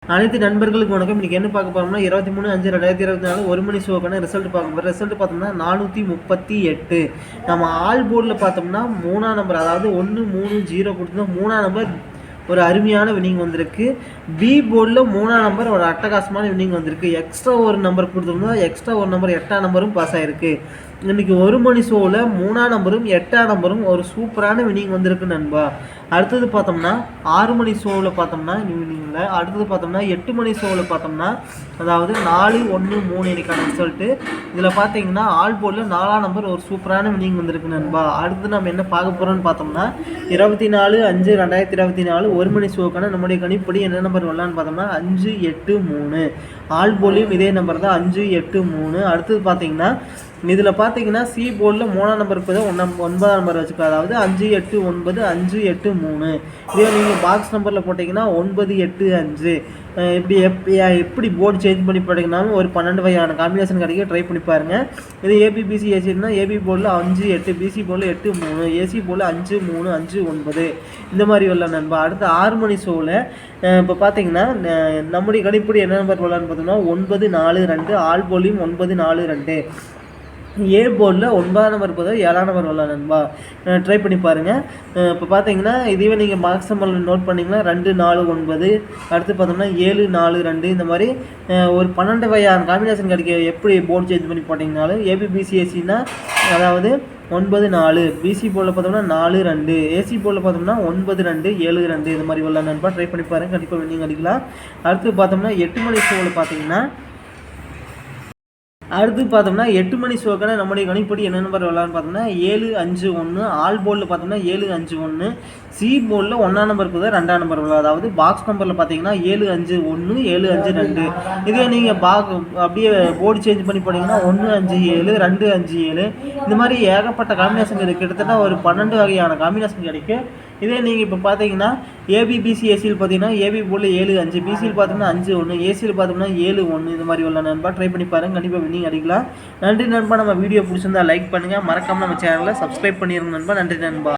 அனைத்து நண்பர்களுக்கு வணக்கம். இன்றைக்கி என்ன பார்க்க போகிறோம்னா 23/5/2024 1 மணி ஷோக்கான ரிசல்ட் பார்க்க போகிறோம். ரிசல்ட் பார்த்தோம்னா 438. நம்ம ஆல் போர்டில் பார்த்தோம்னா 3ஆம் நம்பர், அதாவது 1-3-0 கொடுத்துருந்தோம். 3ஆம் நம்பர் ஒரு அருமையான வினிங் வந்திருக்கு. பி போர்டில் 3ஆம் நம்பர் ஒரு அட்டகாசமான வினிங் வந்திருக்கு. எக்ஸ்ட்ரா ஒரு நம்பர் கொடுத்துருந்தோம். எக்ஸ்ட்ரா ஒரு நம்பர் 8ஆம் நம்பரும் பாஸ் ஆகிருக்கு. இன்றைக்கி 1 மணி ஷோவில் 3ஆம் நம்பரும் 8ஆம் நம்பரும் ஒரு சூப்பரான வினிங் வந்திருக்கு நண்பா. அடுத்தது பார்த்தோம்னா 6 மணி ஷோவில் பார்த்தோம்னா வினிங்கில், அடுத்தது பார்த்தோம்னா 8 மணி ஷோவில் பார்த்தோம்னா, அதாவது 4-1-3 இன்னைக்கான ரிசல்ட்டு. இதில் பார்த்தீங்கன்னா ஆல் போர்டில் 4ஆம் நம்பர் ஒரு சூப்பரான வினிங் வந்திருக்கு நண்பா. அடுத்து நம்ம என்ன பார்க்க போகிறோம்னு பார்த்தோம்னா 24/5/2024 1 மணி ஷோக்கான நம்முடைய கணிப்படி என்ன நம்பர் வரலான்னு பார்த்தோம்னா 5-8-3. ஆல் போர்ட்லேயும் இதே நம்பர் தான், 5-8-3. அடுத்தது பார்த்தீங்கன்னா இதில் பார்த்தீங்கன்னா சி போர்டில் 3ஆம் நம்பருக்கு தான் 9ஆம் நம்பர் வச்சுக்கோ, அதாவது 5-8-9 5-8-3. இதே நீங்கள் பாக்ஸ் நம்பரில் போட்டிங்கன்னா 9-8-5. இப்படி எப்படி போர்டு சேஞ்ச் பண்ணி போட்டிங்கனாலும் ஒரு 12 வகையான காம்பினேஷன் கிடைக்க ட்ரை பண்ணி பாருங்கள். இது ஏபிபிசி ஏசினா ஏபி போர்டில் 5-8, பிசி போர்டில் 8-3, ஏசி போர்டில் 5-3 5-9 இந்த மாதிரி வரலாம் நண்பா. அடுத்து 6 மணி ஷோவில் இப்போ பார்த்தீங்கன்னா நம்முடைய கணிப்படி என்ன நம்பர் வரலான்னு பார்த்தோம்னா 9-4-2. ஆல் போர்ட்லையும் 9-4-2. ஏ போர்டில் 9ஆம் நம்பர் போதும் 7ஆம் நம்பர் வரலாம் நண்பா. ட்ரை பண்ணி பாருங்கள். இப்போ பார்த்தீங்கன்னா இதுவே நீங்கள் மார்க்ஸ் நம்பரில் நோட் பண்ணிங்கன்னா 2-4-9. அடுத்து பார்த்தோம்னா 7-4-2. இந்த மாதிரி ஒரு 12 வகையான காம்பினேஷன் கிடைக்க எப்படி போர்டு சேஞ்ச் பண்ணி போட்டிங்கனாலும் ஏபிபிசிஎஸ்சின்னா அதாவது 9-4, பிசி போர்டில் பார்த்தோம்னா 4-2, ஏசி போர்டில் பார்த்தோம்னா 9-2-7-2 இது மாதிரி வரலாம் நண்பா. ட்ரை பண்ணி பாருங்கள், கண்டிப்பாக வின்னிங் அடிக்கலாம். அடுத்து பார்த்தோம்னா 8 மணி ஷோவில் பார்த்தீங்கன்னா, அடுத்து பார்த்தோம்னா 8 மணி ஷோக்கான நம்முடைய கணிப்படி என்ன நம்பர் வரலான்னு பார்த்தோம்னா 7-5-1. ஆல் போர்டில் பார்த்தோம்னா 7-5-1. சி போர்டில் 1ஆம் நம்பருக்கு தான் 2ஆம் நம்பர் வரலாம், அதாவது பாக்ஸ் நம்பரில் பார்த்தீங்கன்னா 7-5-1 7-5-2. இதே நீங்கள் அப்படியே போர்டு சேஞ்ச் பண்ணி போட்டிங்கன்னா 1-5-7 2-5-7 இந்த மாதிரி ஏகப்பட்ட காம்பினேஷன் இருக்குது. கிட்டத்தட்ட ஒரு 12 வகையான காம்பினேஷன் கிடைக்கும். இதே நீங்கள் இப்போ பார்த்தீங்கன்னா ஏபிபிசி ஏசியில் பார்த்தீங்கன்னா ஏபி போர்டில் 7-5, பிசியில் பார்த்தோம்னா 5-1, ஏசியில் பார்த்தோம்னா 7-1 இந்த மாதிரி வரலாம் நண்பா. ட்ரை பண்ணி பாருங்கள், கண்டிப்பாக வின்னிங் அடிக்கலாம். நன்றி நண்பா. நம்ம வீடியோ பிடிச்சிருந்தா லைக் பண்ணுங்கள், மறக்காமல் நம்ம சேனலை சப்ஸ்கிரைப் பண்ணிடுங்க நண்பா. நன்றி நண்பா.